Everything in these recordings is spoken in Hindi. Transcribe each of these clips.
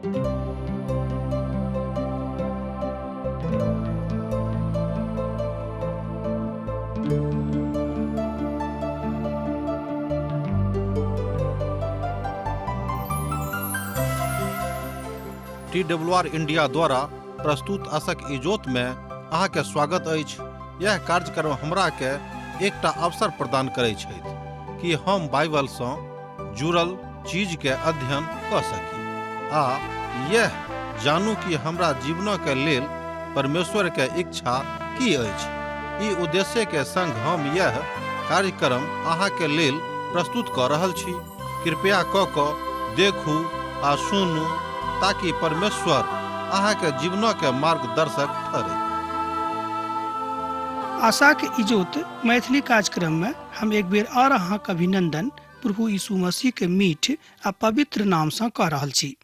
TWR इंडिया द्वारा प्रस्तुत आशक इजोत में अहाँ के स्वागत अछि। यह कार्यक्रम हमरा के एकटा अवसर प्रदान करैत छथि कि हम बाइबल सँ जुड़ल चीज के अध्ययन क सकी आ यह जानू कि हमरा जीवन के लेल परमेश्वर के इच्छा की अछि। ई उद्देश्य के संग हम यह कार्यक्रम अहाँ के लेल प्रस्तुत क रहल छी। कृपया क देखू आ सुनू ताकि परमेश्वर अहाँ के जीवन के मार्गदर्शक ठहरे। आशा के इजोत मैथिली कार्यक्रम में हम एक बेर और अहाँ के अभिनंदन प्रभु यीशु मसीह के मीठ आ पवित्र नाम से कह रहल छी।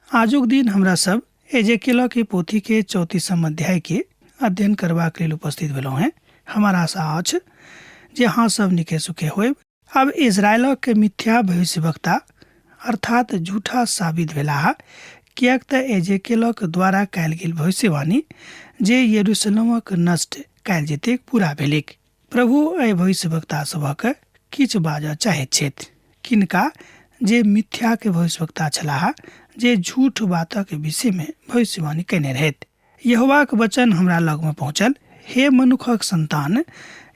आजुक दिन हमरा सब एजेकियल के पोथी के 34 अध्याय के अध्ययन करबाक लेल उपस्थित भेलहुँ हैं। हमारा आशा अछि जे अहाँ सब निके सुखे होएब। अब इजराइल के मिथ्या भविष्यवक्ता अर्थात झूठा साबित भेलाह, कियाक त एजेकियल के द्वारा कयल गेल भविष्यवाणी जे यरूशलेमक नष्ट कयल जेतै पूरा भेलिक। प्रभु एहि भविष्यवक्ता सभक किछु बाजऽ चाहैत छथि, किनका जे मिथ्या के भविष्यवक्ता छलाह, जे झूठ बातक विषय में भविष्यवाणी केने रहैत। यहोवाक वचन हमरा लग में पहुंचल, हे मनुखक संतान,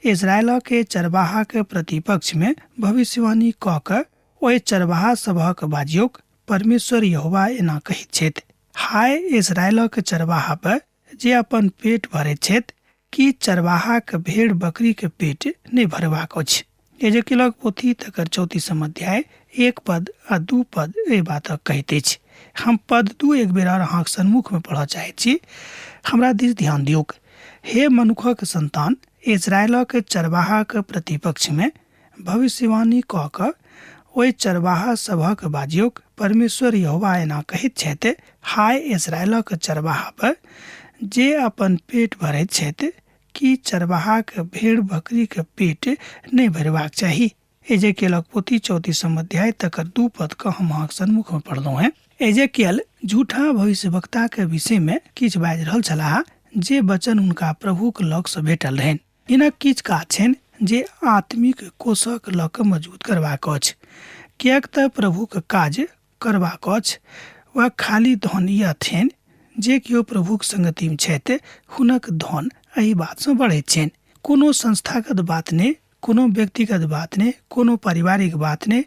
इजराइल के चरवाहा के प्रतिपक्ष में भविष्यवाणी क क ओहि चरवाहा सभक बाजियोक, परमेश्वर यहोवा एना कहैत छथि, हाय इजराइल के चरवाहा पर जे अपन पेट भरैत छथि, कि चरवाहा के भेड़ बकरी के पेट नहीं भरबाक अछि। एजेकियल पोथी तकर 34 अध्याय 1 पद आ 2 पद ए बात कहते अछि। हम पद 2 एक बेर और अहाँ सन्मुख में पढ़ चाहै छी। हमरा दिस ध्यान दियोक। हे मनुखक संतान, इजराइल के चरवाहा के प्रतिपक्ष में भविष्यवाणी क क ओहि चरवाहा सभक बाजियोक, परमेश्वर यहोवा एना कहैत छथि, हाय इजराइल के चरवाहा पर जे अपन पेट भरैत छथि, कि चरवाहा के भेड़ बकरी के पेट नहीं भरबाक चाही। एजेकियल पोथी 34 अध्याय तकर 2 पद का हम अहाँ सन्मुख में पढ़लहुँ हैं। एजेकियल झूठा भविष्यवक्ता के विषय में किछ बाजि रहल छलाह, जे वचन हुनका प्रभु के लग से भेटल रहनि। हिनक किछ काज छनि जे आत्मिक कोषक लऽ कऽ मजबूत करबाक अछि, कियाक तऽ प्रभु के काज करबाक अछि वा खाली धन यह छनि जे किओ प्रभुक संगतिमे छथि हुनक धन एहि बातसँ बढ़ैत छनि। कोनो संस्थागत बात नहि, कोनो व्यक्तिगत बात नहि, कोनो पारिवारिक बात नहि,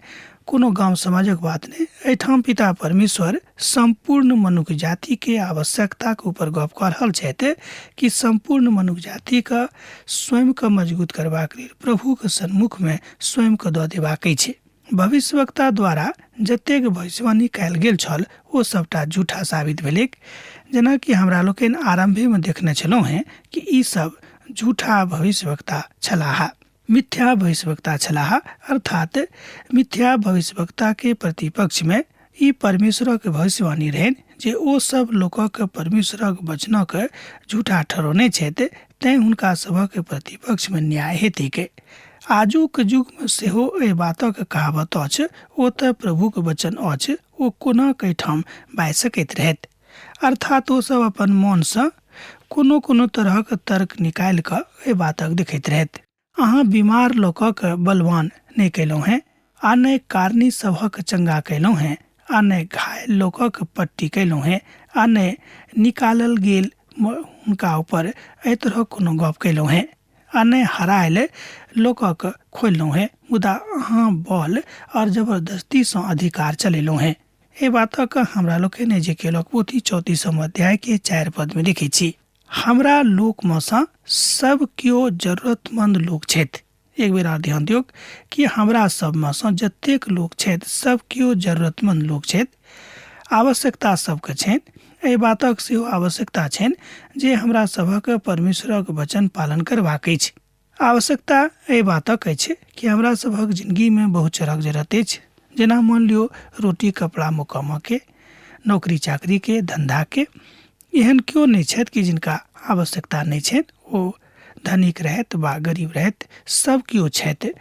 कोनो गांव समाजक बात नहीं। एठाम पिता परमेश्वर संपूर्ण मनुष्य जाति के आवश्यकता के ऊपर गप कर रहल छथि कि संपूर्ण मनुष्य जाति का स्वयं के मजबूत करबाक लेल प्रभु के सन्मुख में स्वयं के दऽ देबाक छै। भविष्यवक्ता द्वारा जतेक भविष्यवाणी कयल गेल छल ओ सबटा झूठा साबित भेलै। जेना कि हमरा लोकनि आरंभे में देखने छलहुँ हैं कि ई सब झूठा भविष्यवक्ता छलाह, मिथ्या भविष्यवक्ता छलाह। अर्थात मिथ्या भविष्यवक्ता के प्रतिपक्ष में ई परमेश्वर के भविष्यवाणी रहन जे ओ सब लोकक परमेश्वरक वचनक झूठा ठहरौने छथि, तैं हुनका सभक प्रतिपक्ष में न्याय हेतैक। आजुक युग में सेहो एहि बातक कहावत अछि, ओ तऽ प्रभुक वचन अछि, ओ कोना कहिठाम बाजि सकैत रहथि। अर्थात ओ सब अपन मनसँ कोनो कोनो तरहक तर्क निकालि कऽ एहि बातक देखैत रहथि। अहाँ बीमार लोकक बलवान नहि कयलहुँ हैं, आ नहि कारणी सभक चंगा कयलहुँ हैं, आ नहि घायल लोकक पट्टी कयलहुँ हैं, आ नहि निकालल गेल हुनका ऊपर एहि तरहक कोनो गप कयलहुँ हैं, आ नहि हरायल लोकक खोललहुँ हैं, मुदा अहाँ बल और जबरदस्तीसँ अधिकार चलेलहुँ हैं। एहि बातक हमरा लोकनि जे केलक पोथी 34 अध्याय के 4 पद में देखै छी। हमरा लोक में सँ सब कियो जरूरतमंद लोक छथि। एक बेर और ध्यान दियौ कि हमरा सब में सँ जतेक लोक छथि सब कियो जरूरतमंद लोक छथि। आवश्यकता सबके छनि। एहि बातक सेहो आवश्यकता छनि जे हमरा सभक परमेश्वरक वचन पालन करबाक अछि। आवश्यकता एहि बातक अछि कि हमरा सभक जिंदगी में बहुत चीजक जरूरत अछि। जेना मान लियो रोटी कपड़ा मुकाम के, नौकरी चाकरी के, धंधा के। एहन क्यों नहीं छथि कि जिनका आवश्यकता नहीं छनि। ओ धनिक रहत वा गरीब रहत, सब कियो छथि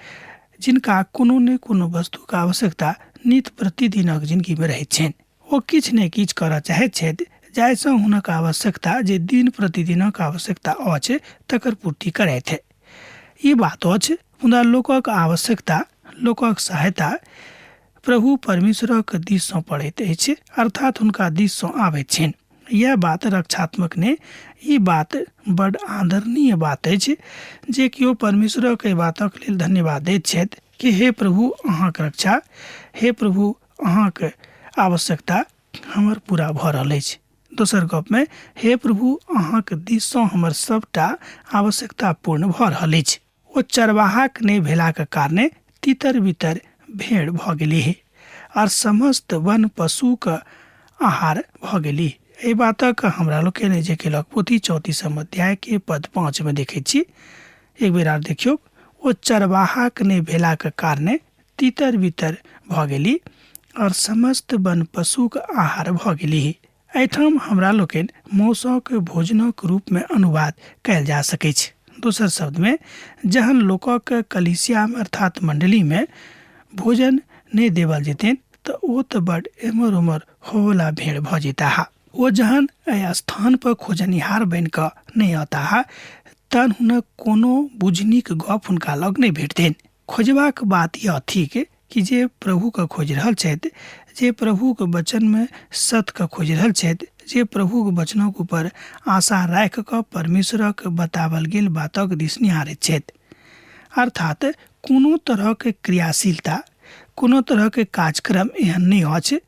जिनका कोनो ने कोनो वस्तुक आवश्यकता नित प्रतिदिनक जिंदगी में रहैत छनि। ओ किछु ने किछु करऽ चाहैत छथि जाहिसँ हुनक आवश्यकता जे दिन प्रतिदिनक आवश्यकता अछि तकर पूर्ति करैत। ई बात अछि, मुदा लोकक आवश्यकता, लोकक सहायता प्रभु परमेश्वरक दिससँ पड़ैत अछि, अर्थात हुनका दिससँ आबैत छनि। यह बात रक्षात्मक ने ई बात बड़ आदरणीय बात अछि जे किओ परमेश्वरक एहि बातक लेल धन्यवाद दैत छथि कि हे प्रभु अहाँक रक्षा, हे प्रभु अहाँक आवश्यकता हमर पूरा भऽ रहल अछि। दोसर गप में हे प्रभु अहाँक दिससँ हमर सबटा आवश्यकता पूर्ण भऽ रहल अछि। ओ चरवाहाक नहि भेलाक कारणे तितर बितर भेड़ भऽ गेलीह और समस्त वन पशुक आहार भऽ गेलीह। एहि बातक हमरा लोकनि जे केलक पोथी 34 अध्याय के पद 5 में देखै छी। एक बेर आर देखियौ, ओ चरवाहाक नहि भेलाक कारणे तितर बितर भऽ गेली और समस्त वन पशुक आहार भऽ गेलीह। एहिठाम हमरा लोकनि मौसक भोजनक रूप में अनुवाद कयल जा सकैत छै। दोसर शब्द में जहन लोकक कलीसिया में अर्थात मंडली में भोजन नहीं देवल जेतन तऽ ओ तऽ बड़ एमर उमर होवला भेड़ भऽ जेता। ओ जहन एहि स्थान पर खोजनिहार बन कऽ नहीं आता तहन हुनक कोनो बुझनीक गप हुनका लग नहीं भेटतनि। खोजबाक बात यह थिक कि जे प्रभु के खोज रहल छथि, जे प्रभु के वचन में सत्य के खोज रहल छथि, जे प्रभु के वचनक ऊपर आशा राखि कऽ परमेश्वरक बतावल गेल बातक दिस निहारैत छथि। अर्थात कोनो तरह के क्रियाशीलता, कोनो तरह के कार्यक्रम एहन नहीं अछि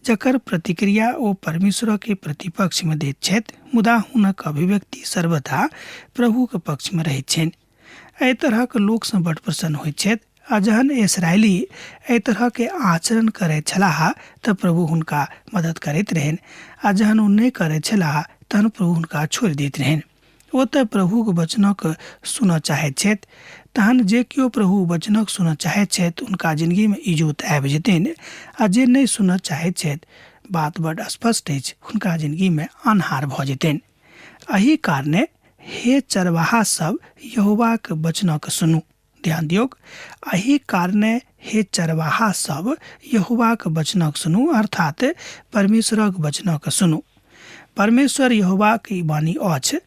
जकर प्रतिक्रिया ओ परमेश्वर के प्रतिपक्ष में दैत छथि, मुदा हुनक अभिव्यक्ति सर्वथा प्रभु के पक्ष में रहैत छनि। एहि तरहक लोक सँ बड़ प्रसन्न होइत छथि। आ जहन इस्राएली एहि तरह के आचरण करैत छलाह तऽ प्रभु हुनका मदद करैत रहनि, आ जहन ओ नहीं करैत छलाह तहन प्रभु हुनका छोड़ि दैत रहनि। ओ तऽ प्रभु के वचनक सुनऽ चाहैत छथि, तहन जे किओ प्रभु वचनक सुनऽ चाहैत छथि हुनका जिंदगी में इजोत आबि जेतनि, आ जे नहीं सुनऽ चाहैत छथि बात बड़ स्पष्ट अछि, हुनका जिंदगी में अन्हार भऽ जेतनि। एहि कारणे हे चरवाहा सब यहोवाक वचनक सुनू। ध्यान दियौ, एहि कारणे हे चरवाहा सब यहोवाक वचनक सुनू, अर्थात परमेश्वरक वचनक सुनू। परमेश्वर यहोवाक ई वाणी अछि,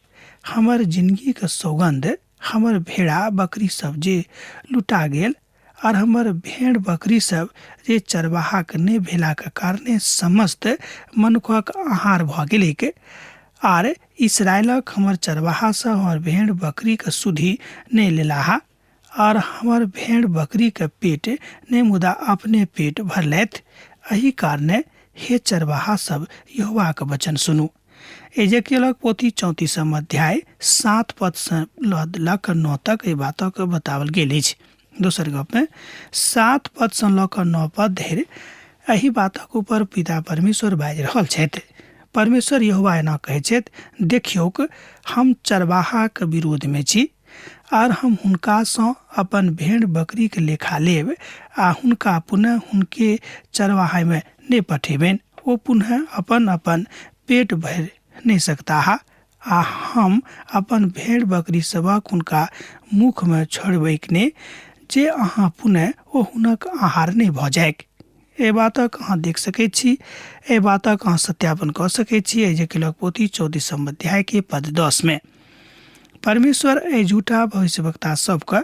हमर जिंदगी के सौगंध, हमर भेड़ा बकरी सब जे लुटा गेल और हमर भेड़ बकरी सब जे चरवाहाक नहि भेलाक कारणे समस्त मनुखक आहार भऽ गेलैक। आर इसराइलक हमर चरवाहा सब हमर भेड़ बकरी के सुधि नहि लेलाहा, और हमर भेड़ बकरी के पेट नहि मुदा अपने पेट भरलैथ। एहि कारणे हे चरवाहा सब यहोवाक वचन सुनू। एजेकियलक पोथी 34 अध्याय 7 पद से लऽ कऽ 9 तक एहि बातक बतावल गेल अछि। दोसर गप में 7 पद से लऽ कऽ 9 पद धरि एहि बातक ऊपर पिता परमेश्वर बाजि रहल छथि। परमेश्वर यहोवा एना कहै छथि, देखियौक हम चरवाहाक विरोध में छी, आर हम हुनकासँ अपन भेड़ बकरी के लेखा लेब, आ हुनका पुनः हुनके चरवाहा में नहि पठेबनि। ओ पुनः अपन अपन पेट भरि नहीं सकता हा, आ हम अपन भेड़ बकरी सबक हुनका मुख में छोड़बैक ने, जे अहाँ पुनः ओ हुनक आहार नहीं भऽ जायक। ए बातक अहाँ देख सकैत छी, ए बातक अहाँ सत्यापन कऽ सकैत छी। एजेकियलक पोथी 34 अध्याय के पद 10 में परमेश्वर एहि झूठा भविष्यवक्ता सबके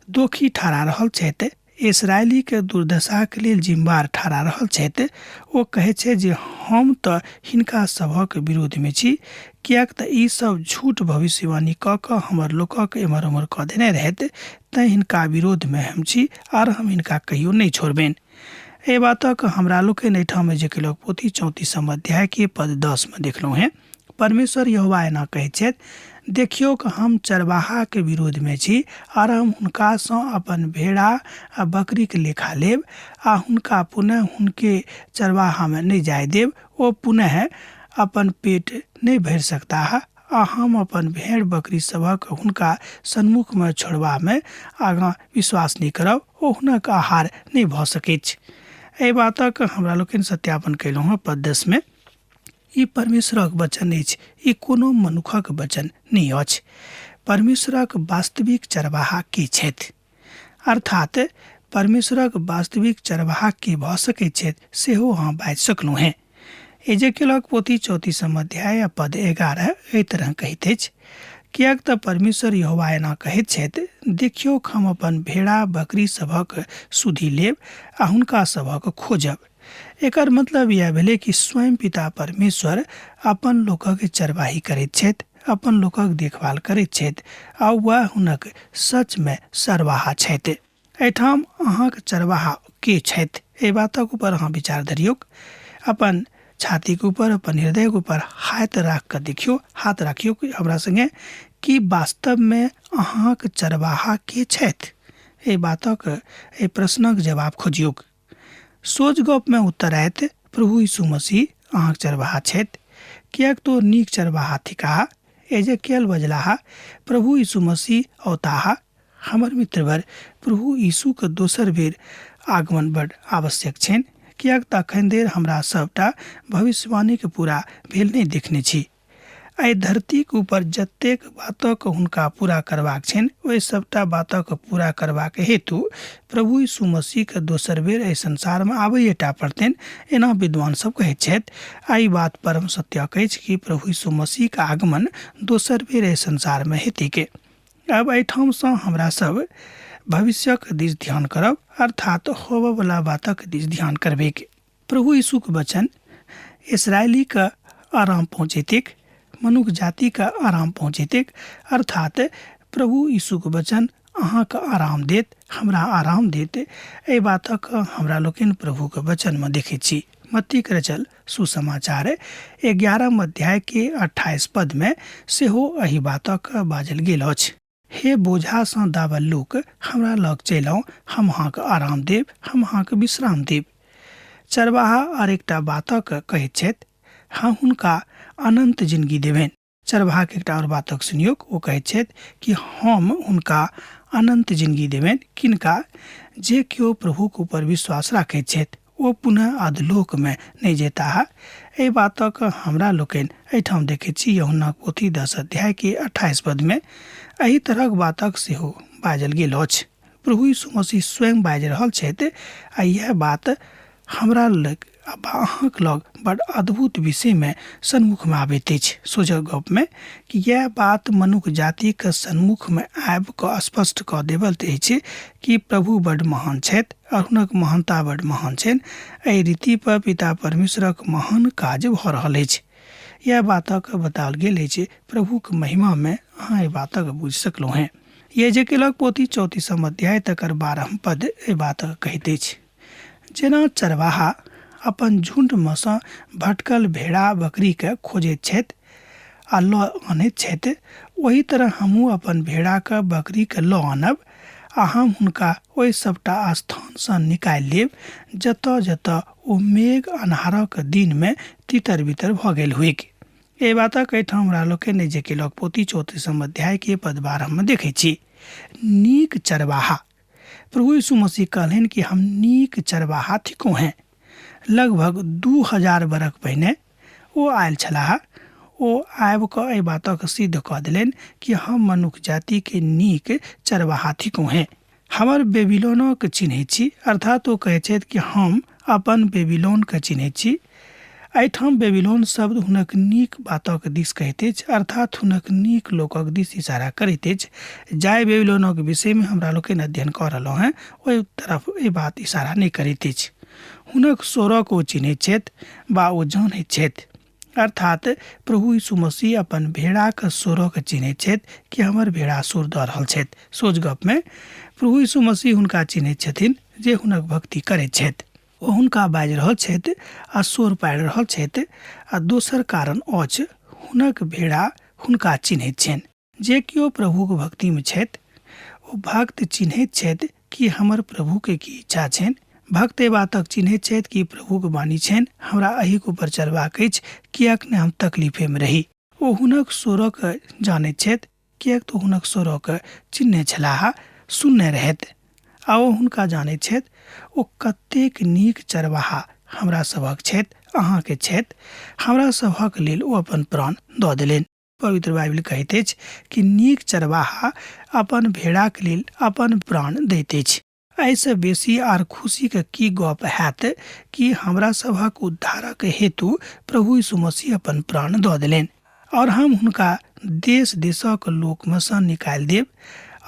दोषी ठहरा रहल छथि, इसराइली के दुर्दशा के लेल जिम्मेवार ठहरा रहल छथि। ओ कहै छै जे हम तऽ हिनका सभक विरोध में छी, किएक तऽ ई सब झूठ भविष्यवाणी कऽ कऽ हमर लोकक एम्हर उम्हर कऽ देने रहथि, तैं हिनका विरोध में हम छी, आर हम हिनका कहियो नहीं छोड़बनि। एहि बातक हमरा लोकनि एहिठाम एजेकियलक पोथी 34 अध्याय के पद 10 में देखलहुँ हैं। परमेश्वर यहोवा एना कहै छथि, देखियौक हम चरवाहा के विरोध में छी, आर हम हुनकासँ अपन भेड़ा आ बकरी के लेखा लेब, आ हुनका पुनः हुनके चरवाहा में नहीं जाय देब। ओ पुनः अपन पेट नहीं भरि सकता है, आ हम अपन भेड़ बकरी सबक हुनका सन्मुख में छोड़बा में आगाँ विश्वास नहीं करब, ओ हुनक आहार नहीं भऽ सकैछ। एहि बातक हमरा लोकनि सत्यापन कयलहुँ हैं पद 10 में। ई परमेश्वरक वचन अछि, ई कोनो मनुखक वचन नहि अछि। परमेश्वरक वास्तविक चरवाहा के छथि, अर्थात परमेश्वरक वास्तविक चरवाहा के भऽ सकैत छथि, सेहो अहाँ बाजि सकलहुँ हैं। एजेकियलक पोथी 34 अध्याय पद 11 एहि तरह कहैत अछि, किएक तऽ परमेश्वर यहोवा एना कहैत छथि, देखियौक हम अपन भेड़ा बकरी सभक सुधि लेब, आ हुनका सभक खोजब। एकर मतलब यह भेलै कि स्वयं पिता परमेश्वर अपन लोकक चरवाही करैत छथि, अपन लोकक देखभाल करैत छथि, आ वह हुनक सच में चरवाहा छथि। एहिठाम अहाँक चरवाहा के छथि, एहि बातक ऊपर अहाँ विचार धरियौक। अपन छाती के ऊपर, अपन हृदय के ऊपर हाथ राख कर देखियो, हाथ राखियो हमरा संगे कि वास्तव में अहाँक चरवाहा के छथि। एहि बातक एहि प्रश्नक जवाब खोजियौक। सोच गप में उत्तर आयत, प्रभु यीशु मसीह अहाँक चरवाहा छथि, किएक तो नीक चरवाहा थिकाहा। एजेकियल बजलाहा, प्रभु यीशु मसीह औताहा। हमर मित्रवर, प्रभु यीशु के दोसर बेर आगमन बड़ आवश्यक छनि, किएक तऽ अखन देर हमरा सबटा भविष्यवाणी के पूरा भेल नहीं देखने छी। एहि धरती के ऊपर जतेक बातक हुनका पूरा करबाक छनि, ओहि सबटा बातक पूरा करबाक हेतु प्रभु यीशु मसीह के दोसर बेर एहि संसार में आबैटा पड़तनि, एना विद्वान सब कहैत छथि। एहि बात परम सत्य अछि कि प्रभु यीशु मसीह के आगमन दोसर बेर एहि संसार में हेतैके। अब एहिठाम सँ हमरा सब भविष्यक दिस ध्यान करब, अर्थात होबय वाला बातक दिस ध्यान करबेके। प्रभु यीशु के वचन इसराइली का आराम पहुँचेतिक, मनुष्य जाति का आराम पहुँचेतिक, अर्थात प्रभु यीशु के वचन अहाँ का आराम देत, हमरा आराम देत। एहि बातक हमरा लोकनि प्रभु के वचन में देखै छी। मत्ती के रचल सुसमाचार 11 अध्याय के 28 पद में सेहो एहि बातक बाजल गेल अछि। हे बोझा सँ दाबल लोक, हमरा लग चलि आउ, हम अहाँके आराम देब, हम अहाँके विश्राम देब। चरवाहा और एकटा बातक कहैत छथि, हम हुनका अनंत जिंदगी देबनि। चरवाहा के एकटा और बातक सुनियौक, ओ कहैत छथि कि हम हुनका अनंत जिंदगी देबनि। किनका? जे केओ प्रभु के ऊपर विश्वास राखैत छथि, ओ पुनः अधलोक में नहीं जेता है। एहि बातक हमरा लोकनि एहिठाम देखैत छी। यूहन्ना पोथी 10 अध्याय के 28 पद में एहि तरहक बातक सेहो बाजल गेल अछि। प्रभु यीशु मसीह स्वयं बाजि रहल छथि, आ यह बात हमरा अब अहाँक लग बड़ अद्भुत विषय में सन्मुख में आबैत अछि सोझ गप में कि यह बात मनुष्य जाति के सन्मुख में आबि कऽ स्पष्ट कऽ देवल अछि कि प्रभु बड़ महान छथि और हुनक महानता बड़ महान छनि। एहि रीति पर पिता परमेश्वरक महान काज भऽ रहल अछि। यह बातक बताओल गेल अछि प्रभुक महिमा में अहाँ एहि बातक बुझि सकलहुँ हैं। ये जे केलक पोथी 34 अध्याय तकर 12 पद एहि बातक कहैत अछि, जेना चरवाहा अपन झुंड में सँ भटकल भेड़ा बकरी के खोजैत छथि आ लऽ आनैत छथि, ओही तरह हमहूँ अपन भेड़ा के बकरी के लऽ आनब आ हम हुनका ओहि सबटा स्थान सँ निकालि लेब जतऽ जतऽ ओ मेघ अन्हारक दिन में तितर बितर भऽ गेल हुइक। एहि बातक एहिठाम हमरा लोकनि जे केलक पोथी 34 अध्याय के पद 12 में देखै छी, नीक चरवाहा। प्रभु यीशु मसीह कहलनि कि हम नीक चरवाहा थिको हैं। लगभग 2000 बरख पहिने ओ आयल छलाह। ओ आबि कऽ एहि बातक सिद्ध कऽ देलनि कि हम मनुष्य जाति के नीक चरवाहा थिको हैं। हमर बेबीलोनक चिन्हैत छी, अर्थात ओ कहैत छथि कि हम अपन बेबीलोन के चिन्हैत छी। एहिठाम बेबीलोन शब्द हुनक नीक बातक दिस कहैत अछि, अर्थात हुनक नीक लोकक दिस इशारा करैत अछि। जाहि बेबीलोनक विषय में हमरा लोकनि अध्ययन कऽ रहलहुँ हैं ओहि तरफ ई बात इशारा नहि करैत अछि। हुनक स्वरक ओ चिन्हैत छथि वा ओ जानैत छथि, अर्थात प्रभु यीशु मसीह अपन भेड़ा के स्वरक चिन्हैत छथि कि हमर भेड़ा सुर दऽ रहल छथि। सोझ गप में प्रभु यीशु मसीह हुनका चिन्हैत छथिन जे हुनक भक्ति करैत छथि। ओ हुनका बाजि रहल छथि आ स्वर पाड़ि रहल छथि। आ दोसर कारण अछि हुनक भेड़ा हुनका चिन्हैत छनि। जे किओ प्रभुक भक्ति में छथि ओ भक्त चिन्हैत छथि कि हमर प्रभु के की इच्छा छनि। भक्त एहि बातक चिन्हैत छथि कि प्रभुक वाणी छनि, हमरा एहिक ऊपर चलबाक अछि, किएक ने हम तकलीफे में रही। ओ हुनक स्वरक जानैत छथि, किएक तो हुनक स्वरक चिन्हने छलाह, सुनने रहथि। आ ओ हुनका जानैत छथि ओ कतेक नीक चरवाहा हमरा सभक छथि, अहाँके छथि। हमरा सभक लेल ओ अपन प्राण दऽ देलनि। पवित्र बाइबल कहैत अछि कि नीक चरवाहा अपन भेड़ाक लेल अपन प्राण दैत अछि। एहिसँ बेसी आर खुशी के की गप हैत कि हमरा सभक उद्धारक हेतु प्रभु यीशु मसीह अपन प्राण दऽ देलनि और हम हुनका देश देशक लोक में सँ निकालि देब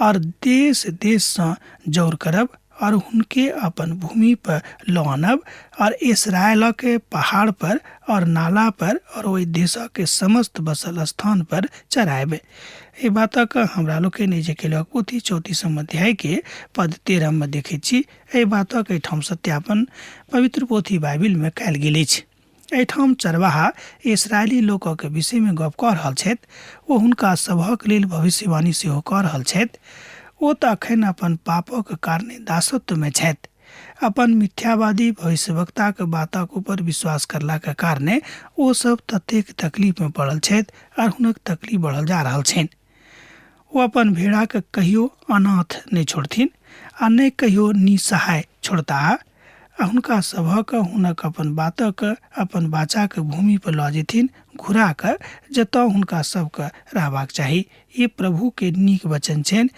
और देश देश सँ जौर करब और हुनके अपन भूमि पर लऽ आनब और इस्राएल के पहाड़ पर और नाला पर और ओहि देशक के समस्त बसल स्थान पर चरायब। एहि बातक हमरा लोकनि जे केलक पोथी 34 अध्याय के पद 13 में देखैत छी। एहि बातक एहिठाम सत्यापन पवित्र पोथी बाइबिल में कयल गेल अछि। एहिठाम चरवाहा इस्राएली लोकक विषय में गप कऽ रहल छथि। ओ हुनका सभक लेल भविष्यवाणी सेहो कऽ रहल छथि। ओ तऽ अखन अपन पापक कारणे दासत्व में छथि। अपन मिथ्यावादी भविष्यवक्ता के बातक ऊपर विश्वास करला के कारणे ओ सब ततेक तकलीफ में पड़ल छथि और हुनक तकलीफ बढ़ल जा रहल छनि। ओ अपन भेड़ा के कहियो अनाथ नहीं छोड़थिन आ नहीं कहियो निसहाय छोड़ताह। हुनका सभक हुनक अपन बातक अपन बाचा के भूमि पर लऽ जेथिन, घुरा कऽ जतऽ हुनका सबके रहबाक चाही। ये प्रभु के नीक वचन छनि,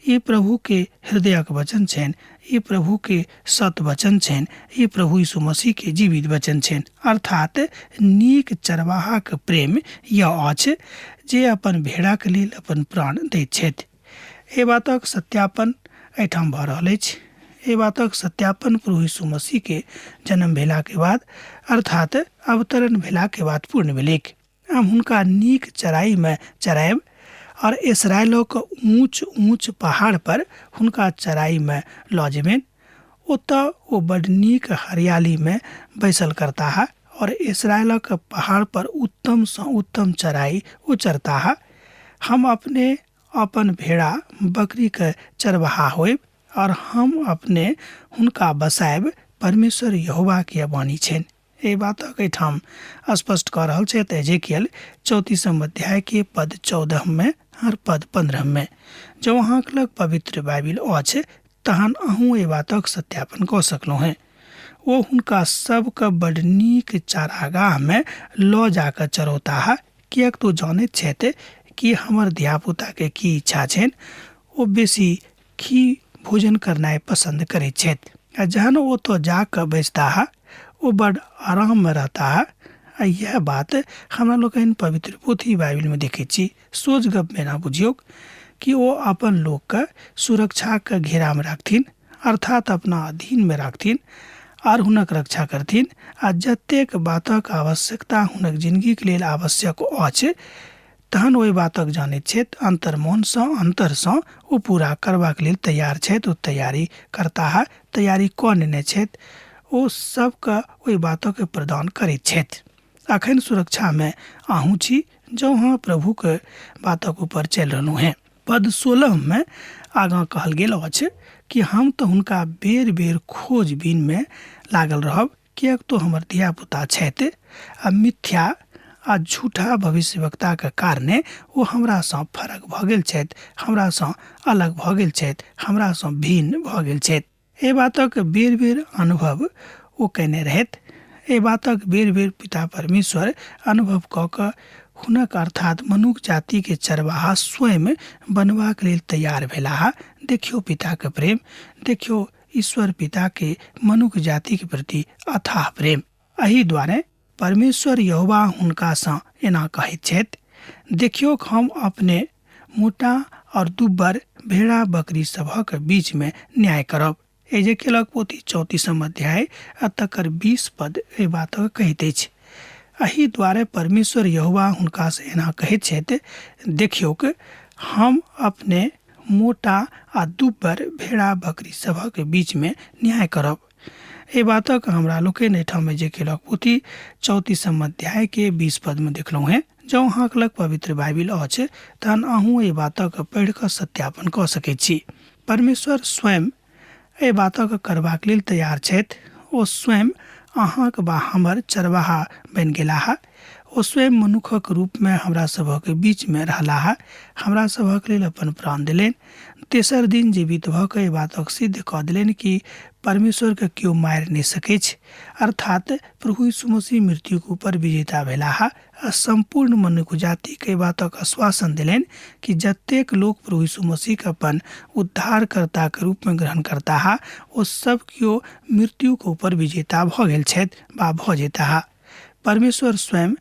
ये प्रभु के हृदयक वचन छनि, ये प्रभु के सत वचन छनि, ये प्रभु यीशु मसीह के जीवित वचन छनि। अर्थात नीक चरवाहाक प्रेम यह अछि जे अपन भेड़ाक लेल अपन प्राण दैत छथि। एहि बातक सत्यापन एहिठाम भऽ रहल अछि। एहि बातक सत्यापन प्रभु यीशु मसीह के जन्म भेला के बाद अर्थात अवतरण भेला के बाद पूर्ण भेलैक। हम हुनका नीक चराई में चरायब और इस्राएलक ऊंच ऊंच पहाड़ पर हुनका चराई में लऽ जेबनि। ओतऽ ओ बड़ नीक हरियाली में बैसल करताह और इस्राएलक पहाड़ पर उत्तम सँ उत्तम चराई ओ चरताह। हम अपने अपन भेड़ा बकरी के चरवाहा होइब और हम अपने हुनका बसायब, परमेश्वर यहोवा के वाणी छनि। एहि बातक एहिठाम स्पष्ट कऽ रहल छथि एजेकियल 34 अध्याय के पद 14 में और पद 15 में। जब अहाँक लग पवित्र बाइबिल अछि तहन अहूँ एहि बातक सत्यापन कऽ सकलहुँ हैं। ओ हुनका सबके बड़ नीक चारागाह में लऽ जाकऽ चरौताह, किएक तो जानैत छथि कि हमर धियापुता के की इच्छा छनि। ओ बेसी खी भोजन करनाइ पसंद करैत छथि आ जहन ओतऽ जाकऽ बैसताह वो बड़ आराम में रहता है। आ यह बात हमरा लोग पवित्र पोथी बाइबल में देखे छी। सोच गप में ना बुझियो कि वो अपन लोग का सुरक्षा के घेरा में रखथिन, अर्थात अपना अधीन में रखथिन और हुनक रक्षा करथिन। आ जतेक बातक आवश्यकता हुनक जिंदगी के लेल आवश्यक अछि तहन ओहि बातक जानैत छथि, अंतर्मनसँ अंतरसँ ओ पूरा करबाक लेल तैयार छथि। ओ तैयारी करता है, तैयारी कऽ लेने छथि, ओ सबके ओहि बातक प्रदान करैत छथि। अखन सुरक्षा में आहू छी जँ हाँ प्रभु के बातक ऊपर चलि रहलहुँ हैं। पद 16 में आगाँ कहल गेल अछि कि हम तो हुनका बेर बेर खोजबीन में लागल रहब, किएक तो हमर धिया पुता छथि आ मिथ्या आ झूठा भविष्यवक्ता के कारणे ओ हमरासँ फरक भऽ गेल छथि, हमरासँ अलग भऽ गेल छथि, हमरासँ भिन्न भऽ गेल छथि। एहि बातक बेर बेर अनुभव ओ कयने रहथि। एहि बातक बेर बेर पिता परमेश्वर अनुभव कऽ कऽ हुनक अर्थात मनुष्य जाति के चरवाहा स्वयं बनबाक लेल तैयार भेलाह। देखियो पिता के प्रेम, देखियो ईश्वर पिता के मनुष्य जाति के प्रति अथाह प्रेम। एहि द्वारे परमेश्वर यहोवा हुनकासँ एना कहैत छथि, देखियो हम अपने मोटा और दुब्बर भेड़ा बकरी सभक बीच में न्याय करब। एजेकियलक पोथी 34 अध्याय आ तकर 20 पद एहि बातक कहैत अछि। एहि द्वारे परमेश्वर यहोवा हुनकासँ एना कहैत छथि, देखियो हम अपने मोटा आ दुब्बर भेड़ा बकरी सभक बीच में न्याय करब। एहि बातक हमरा लोकनि एहिठाम एजेकियलक पोथी 34 अध्याय के 20 पद में देखलहुँ हैं। जँ अहाँक लग पवित्र बाइबिल अछि तहन अहूँ एहि बातक पढ़ि कऽ सत्यापन कऽ सकैत छी। परमेश्वर स्वयं एहि बातक करबाक लेल तैयार छथि। ओ स्वयं अहाँक बा हमर चरवाहा बनि गेलाह। ओ स्वयं मनुखक रूप में हमरा सभक बीच में रहलाह, हमरा सभक लेल अपन प्राण देलनि। तेसर दिन जीवित भऽ कऽ एहि बातक सिद्ध कऽ देलनि कि परमेश्वर के केओ मारि नहि सकैछ, अर्थात प्रभु यीशु मसीह मृत्यु के ऊपर विजेता भेलाह। आ संपूर्ण मनुष्य जाति के बातक आश्वासन देलनि कि जतेक लोग प्रभु यीशु मसीह के अपन उद्धारकर्ता के रूप में ग्रहण करता है ओ सब केओ मृत्यु के ऊपर विजेता भऽ गेल छथि वा भऽ जेताह। परमेश्वर स्वयं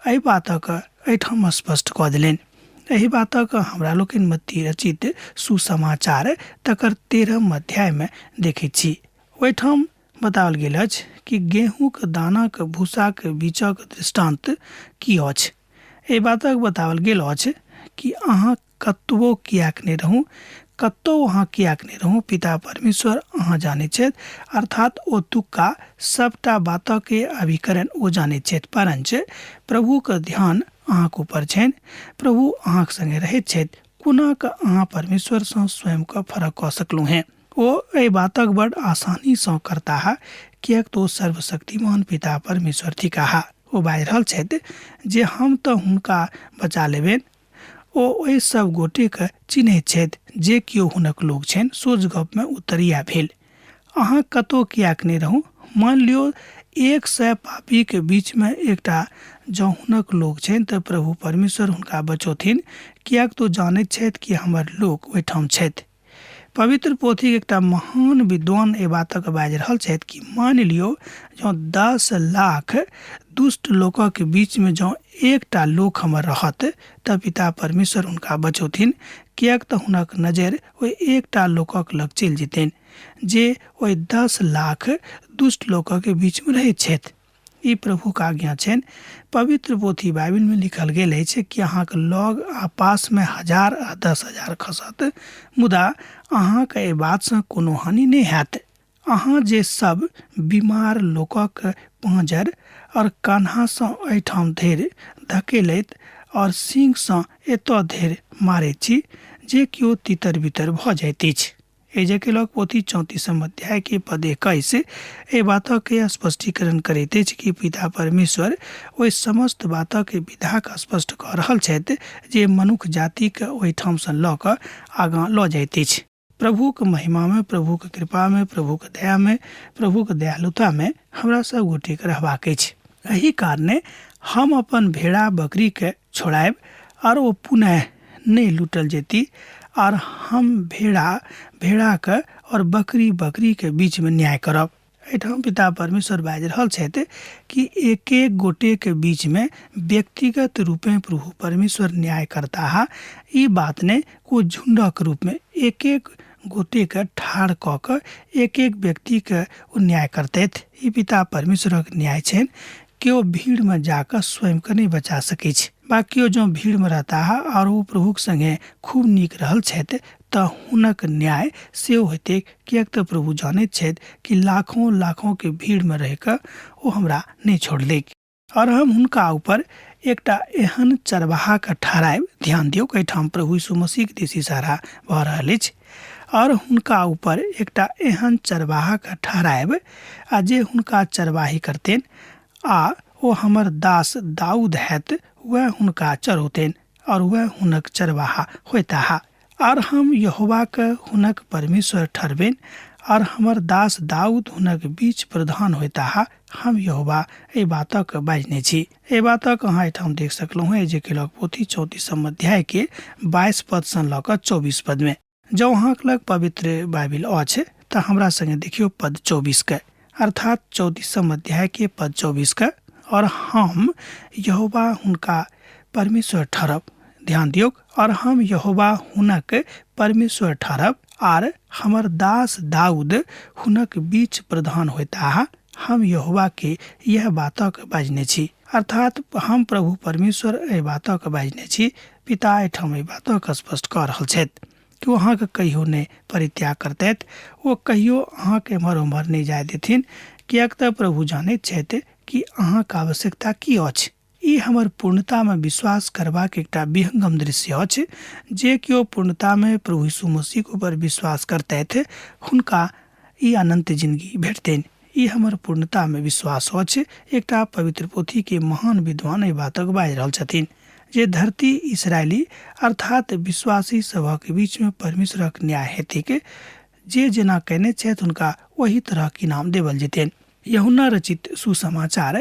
एहि बातक एहिठाम स्पष्ट कऽ देलनि। एहि बातक हमरा लोकनि मत्ती रचित सुसमाचार तकर 13 अध्याय में देखैत छी। ओहिठाम बताओल गेल अछि कि गेहूँ के दाना के भूसा के बीचक दृष्टांत की अछि। एहि बातक बताओल गेल अछि कि अहाँ कतबो कियाक नहि रहू, कतौ अहाँ कियाक नहि रहू, पिता परमेश्वर अहाँ जानै छथि, अर्थात ओतुका सबटा बातक के अभिकरण ओ जानै छथि। परंच प्रभु के ध्यान अहाँके ऊपर छनि, प्रभु अहाँके संगे रहैत छथि। कोना कऽ अहाँ परमेश्वरसँ स्वयं के फरक कऽ सकलहुँ हैं। ओ एहि बातक बड़ आसानीसँ करता है, किएक तो सर्वशक्तिमान पिता परमेश्वर थिकाह। ओ बाजि रहल छथि जे हम तऽ हुनका बचा लेबनि। ओ ओहि सब गोटे के चिन्हैत छथि जे केओ हुनक लोग छनि। सोझ गप में उत्तरिया भेल, अहाँ कतौ कियाक नहि रहू। मान लियो 100 पापी के बीच में एकटा जँ हुनक लोग छनि तऽ प्रभु परमेश्वर हुनका बचौथिन, कियाक तो जानैत छथि कि हमर लोक ओहिठाम छथि। पवित्र पोथी एकटा महान विद्वान एहि बातक बाजि रहल छथि कि मान लियो जँ 10 लाख दुष्ट लोकक के बीच में जँ एकटा लोक हमर रहत तऽ पिता परमेश्वर हुनका बचौथिन, किएक तऽ हुनक नजर ओहि एकटा लोकक लग चलि जेतनि जे ओहि 10 लाख दुष्ट लोकक के बीच में रहैत छथि। ई प्रभु का आज्ञा छनि। पवित्र पोथी बाइबिल में लिखल गेल अछि कि अहाँके लग आ पास में 1000 आ 10,000 खसत, मुदा अहाँके एहि बातसँ कोनो हानि नहि हैत। अहाँ जे सब बीमार लोकक पाँजर और कान्हासँ एहिठाम धरि धकेलैत और सींगसँ एतऽ धरि मारैत छी जे केओ तितर बितर भऽ जाइत अछि। एजेकियलक पोथी 34 अध्याय के पद 21 एहि बातक के स्पष्टीकरण करैत अछि कि पिता परमेश्वर ओहि समस्त बातक के विधाक स्पष्ट कऽ रहल छथि जे मनुष्य जाति के ओहिठामसँ लऽ कऽ आगाँ लऽ जाइत अछि। प्रभु के महिमा में, प्रभु के कृपा में, प्रभु के दया में, प्रभु के दयालुता में हमरा सब गोटे के रहबाक अछि। एहि कारणे हम अपन भेड़ा बकरी के छोड़ायब और ओ पुनः नहीं लूटल जेती, और हम भेड़ा के और बकरी के बीच में न्याय करब। एठाम पिता परमेश्वर बाजि रहल छथि कि एक एक गोटे के बीच में व्यक्तिगत रूप में प्रभु परमेश्वर न्याय करता है। ई बात ने को झुंडक रूप में एक एक गोटे के ठाड़ क के एक एक व्यक्ति के वो न्याय करते। ई पिता परमेश्वर के न्याय छेन कि वो भीड़ में जाकर स्वयं के नहीं बचा सके। बाकी वो जो भीड़ में रहता है और वो प्रभु के संगे खूब नीक रहल छथि त हुनक न्याय से होते कियाक त प्रभु जाने छथि कि लाखों लाखों के भीड़ में रहकर वो हमरा नहीं छोड़ले और हम हुनका ऊपर एकटा एहन चरवाहा का ठहराएब। ध्यान दियो कि ठाम प्रभु यीशु मसीह के दिस इशारा भ रहल अछि और हुनका ऊपर एकटा एहन चरवाहा का ठहराएब आ जे हुनका चरवाही करतेन आ वो हमर दास दाऊद हैत वह हुनका चरौतेन और वह हुनक चरवाहा होता है और हम यहोवा के हुनक परमेश्वर ठहरबेन और हमर दास दाऊद हुनक बीच प्रधान होता है। हम यहोवा ए बातक बाजने छी। ए बातक अहाँ एठाम देख सकलहुँ है एजेकियलक पोथी 34 अध्याय के 22 पद से लऽ कऽ 24 पद में। जँ अहाँक लग पवित्र बाइबिल अछि तऽ हमरा संगे देखियो पद 24 के अर्थात 34 अध्याय के पद 24 के और हम यहोवा हुनका परमेश्वर ठहरब। ध्यान दियो और हम यहोवा हुनक परमेश्वर ठहरब और हमर दास दाऊद हुनक बीच प्रधान होता है। हम यहोवा के यह बातक बाजने छी अर्थात हम प्रभु परमेश्वर ए बातक बाजने छी। पिता एठाम ए बातक स्पष्ट कर रहल छथि कि वो अहाँके कहियो नहीं परित्याग करते, वो कहियो अहाँके एम्हर उम्हर नहीं जाय देथिन कियाक त प्रभु जानैत छथि कि अहाँके आवश्यकता की अछि। ई हमर पूर्णता में विश्वास करबाक एकटा विहंगम दृश्य अछि। जे केओ पूर्णता में प्रभु यीशु मसीह के ऊपर विश्वास करते थे हुनका ई अनंत जिंदगी भेटतेन। ई हमर पूर्णता में विश्वास अछि। एकटा पवित्र पोथी के महान विद्वान ए बातक बाजि रहल छथिन जे धरती इसराइली अर्थात विश्वासी सभक बीच में परमेश्वरक न्याय हेतु के जे जेना कहने छथि हुनका वही तरह के इनाम देवल जेतेन। यूहन्ना रचित सुसमाचार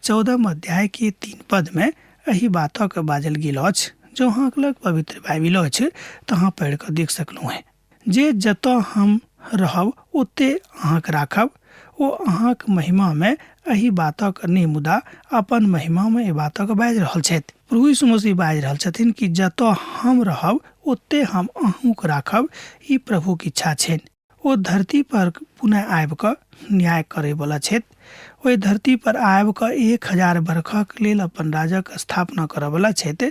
14 अध्याय के 3 पद में एही बातक बाजल गेल अछि। जो अहाँक लग पवित्र बाइबिल अछि तहाँ पढ़ि कऽ देख सकलहुँ है। जे जतऽ हम रहब ओते अहाँक राखब। ओ अहाँक महिमा में एही बातक नहि मुदा अपन महिमा में ए बातक बाजि रहल छथि। प्रभु यीशु मसीह बाजि रहल छथिन कि जतऽ हम रहब ओते हम अहूँक राखब। ई प्रभु के इच्छा छनि। ओ धरती पर पुनः आबि कऽ न्याय करे वाला छथि। ओहि धरती पर आबि कऽ 1000 बरखक लेल अपन राजक स्थापना करऽ वाला छथि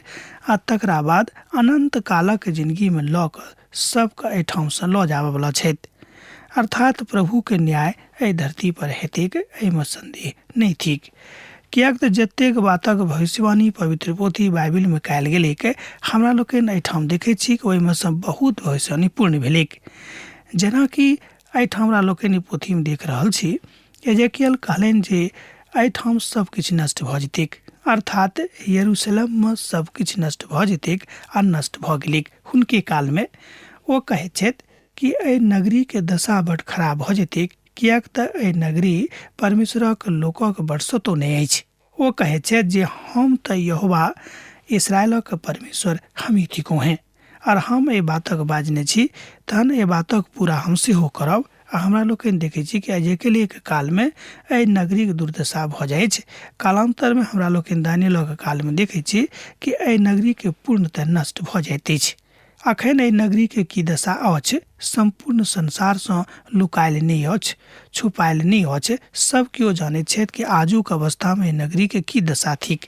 आ तकरा बाद अनंत कालक जिंदगी में लऽ कऽ सबके एठाम से लऽ जाबऽ वाला छथि। अर्थात प्रभु के न्याय एहि धरती पर हेतैक एहिमे संदेह नहीं थिक। कियाक तऽ जतेक बातक भविष्यवाणी पवित्र पोथी बाइबिल में कयल गेलै के हमरा लोकनि एहिठाम देखै छी कि ओहिमे से बहुत भविष्यवाणी पूर्ण भेलैक। जेना कि एहिठाम हमरा लोकनि पोथी में देख रहल छी एजेकियल कहलनि जे एहिठाम सब किछु नष्ट भऽ जेतैक अर्थात यरूशलेम में सब किछु नष्ट भऽ जेतैक आ नष्ट भऽ गेलैक हुनके काल में। ओ कहैत छथि कि एहि नगरी के दशा बड़ खराब भऽ जेतैक कियाक तऽ एहि नगरी परमेश्वरक लोकक वर्षतो नहि अछि। ओ कहैत छथि जे हम तऽ यहोवा इस्राएलक परमेश्वर हमही थिको हैं और हम ए बातक बाजने छी तहन ए बातक पूरा हम सेहो करब। आ हमरा लोकनि देखै छी कि एजेकियल के काल में एहि नगरी के दुर्दशा भऽ जाइ छै। कालांतर में हमरा लोकनि दानियेलक काल में देखै छी कि एहि नगरी के पूर्णतः नष्ट भऽ जाइत अछि। अखन एहि नगरी के की दशा अछि संपूर्ण संसार से लुकायल नहीं अछि, छुपायल नहीं अछि। सब केओ जानैत छथि कि आजुक अवस्था में एहि नगरी के की दशा थिक।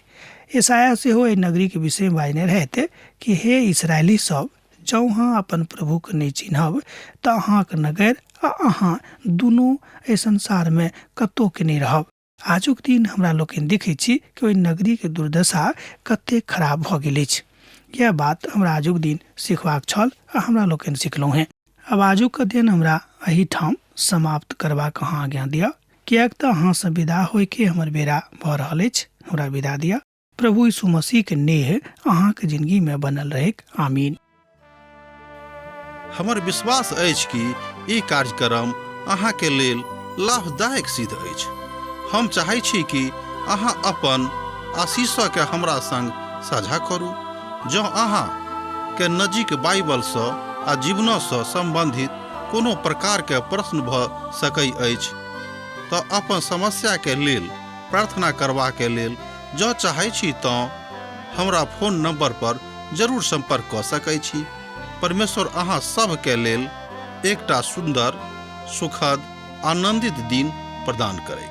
यशायाह सेहो एहि नगरी के विषय में बाजने रहथि कि हे इस्राएली सब जँ अहाँ अपन प्रभु के नहीं चिन्हब तऽ अहाँक नगर आ अहाँ दुनू एहि संसार में कतौ के नहीं रहब। आजुक दिन हमरा लोकनि देखै छी कि ओहि नगरी के दुर्दशा कते खराब भऽ गेल अछि। यह बात हमरा आजुक दिन सिखबाक छल आ हमरा लोकनि सिखलहुँ हैं। अब आजुक दिन हमरा एही ठाम समाप्त करबाक अहाँ आज्ञा दिअ कियाक तऽ अहाँ से विदा होय के हमर बेरा भऽ रहल अछि। हमरा विदा दिअ। प्रभु यीशु मसीह के नेह अहाँके जिंदगी में बनल रहेक। आमीन। हमर विश्वास अछि कि ई कार्यक्रम अहाँके लेल लाभदायक सिद्ध अछि। हम चाहै छी कि अहाँ अपन आशीषके हमरा संग साझा करू। जँ अहाँ के नजीक बाइबल से आ जीवन से संबंधित कोनो प्रकार के प्रश्न भऽ सकै अछि तो अपन समस्या के लेल प्रार्थना करबा के लेल जो चाहे छी तो हमरा फोन नंबर पर जरूर संपर्क क सकै छी। परमेश्वर अहाँ सब के लेल एकटा सुंदर, सुखद, आनंदित दिन प्रदान करे।